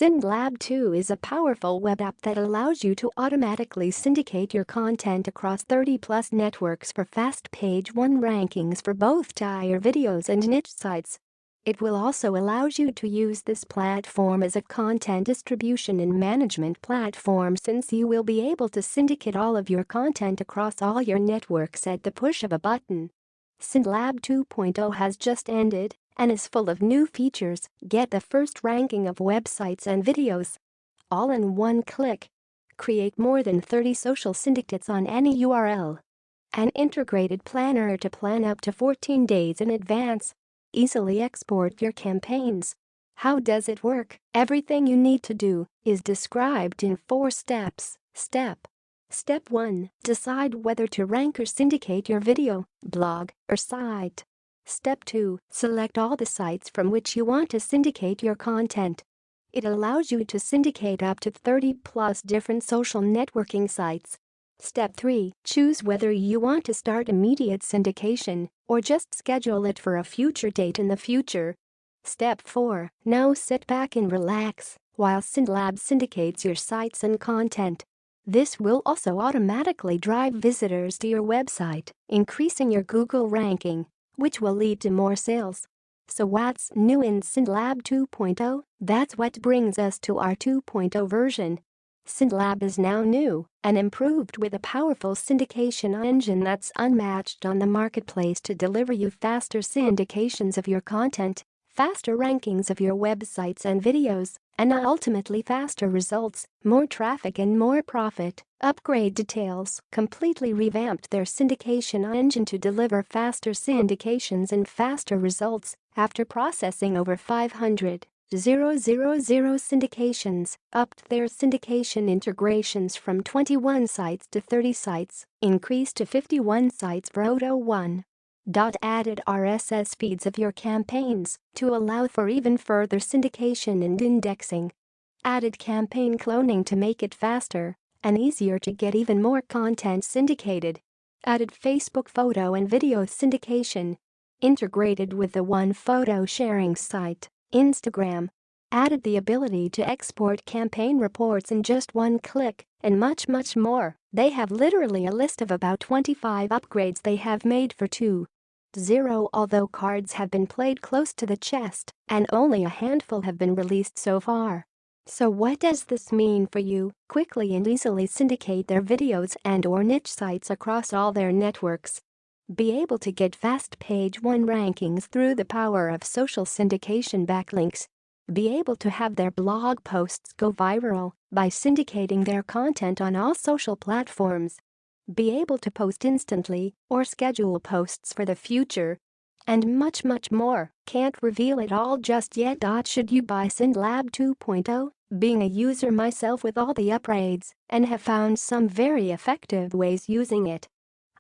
SyndLab 2 is a powerful web app that allows you to automatically syndicate your content across 30+ networks for fast page 1 rankings for both tyour videos and niche sites. It will also allow you to use this platform as a content distribution and management platform, since you will be able to syndicate all of your content across all your networks at the push of a button. SyndLab 2.0 has just ended and is full of new features. Get the first ranking of websites and videos, all in one click. Create more than 30 social syndicates on any URL. An integrated planner to plan up to 14 days in advance. Easily export your campaigns. How does it work? Everything you need to do is described in 4 steps. Step 1. Decide whether to rank or syndicate your video, blog, or site. Step 2. Select all the sites from which you want to syndicate your content. It allows you to syndicate up to 30+ different social networking sites. Step 3. Choose whether you want to start immediate syndication or just schedule it for a future date in the future. Step 4. Now sit back and relax while SyndLab syndicates your sites and content. This will also automatically drive visitors to your website, increasing your Google ranking, which will lead to more sales. So what's new in SyndLab 2.0? That's what brings us to our 2.0 version. SyndLab is now new and improved with a powerful syndication engine that's unmatched on the marketplace to deliver you faster syndications of your content, faster rankings of your websites and videos, and ultimately faster results, more traffic and more profit. Upgrade details completely revamped their syndication engine to deliver faster syndications and faster results after processing over 500,000 syndications, upped their syndication integrations from 21 sites to 30 sites, increased to 51 sites for Auto 1. Added RSS feeds of your campaigns to allow for even further syndication and indexing. Added campaign cloning to make it faster and easier to get even more content syndicated. Added Facebook photo and video syndication. Integrated with the one photo sharing site, Instagram. Added the ability to export campaign reports in just one click, and much more. They have literally a list of about 25 upgrades they have made for 2.0, although cards have been played close to the chest and only a handful have been released so far. So what does this mean for you? Quickly and easily syndicate their videos and/or niche sites across all their networks. Be able to get fast page 1 rankings through the power of social syndication backlinks. Be able to have their blog posts go viral by syndicating their content on all social platforms. Be able to post instantly or schedule posts for the future. And much more. Can't reveal it all just yet. Should you buy SyndLab 2.0? Being a user myself with all the upgrades and have found some very effective ways using it.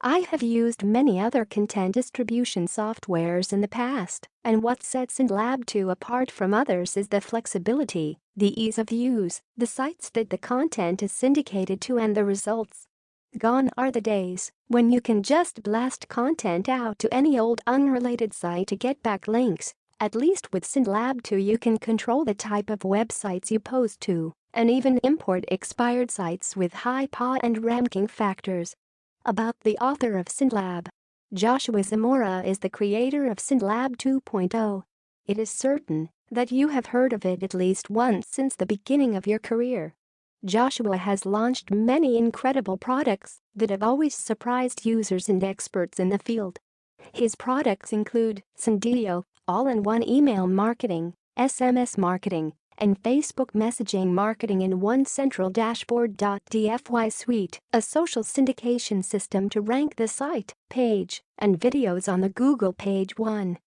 I have used many other content distribution softwares in the past, and what sets SyndLab 2 apart from others is the flexibility, the ease of use, the sites that the content is syndicated to, and the results. Gone are the days when you can just blast content out to any old unrelated site to get back links. At least with SyndLab 2 you can control the type of websites you post to, and even import expired sites with high PA and ranking factors. About the author of SyndLab. Joshua Zamora is the creator of SyndLab 2.0. It is certain that you have heard of it at least once since the beginning of your career. Joshua has launched many incredible products that have always surprised users and experts in the field. His products include SyndIO, all-in-one email marketing, SMS marketing, and Facebook messaging marketing in one central dashboard. DFY Suite, a social syndication system to rank the site, page, and videos on the Google page 1.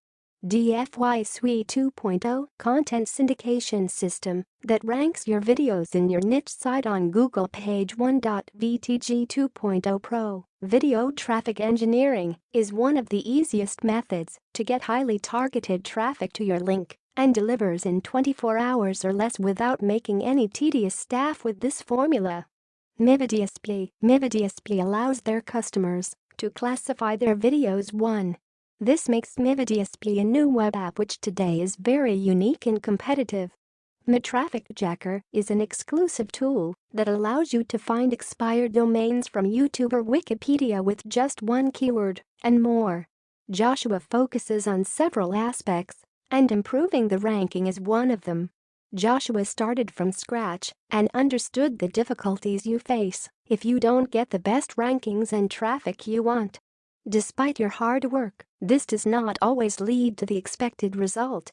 DFY Suite 2.0, content syndication system that ranks your videos in your niche site on Google page 1. VTG 2.0 Pro, video traffic engineering, is one of the easiest methods to get highly targeted traffic to your link and delivers in 24 hours or less without making any tedious staff with this formula. MiviDSP allows their customers to classify their videos. 1. This makes MiviDSP a new web app which today is very unique and competitive. Traffic Jacker is an exclusive tool that allows you to find expired domains from YouTube or Wikipedia with just one keyword and more. Joshua focuses on several aspects, and improving the ranking is one of them. Joshua started from scratch and understood the difficulties you face if you don't get the best rankings and traffic you want. Despite your hard work, this does not always lead to the expected result.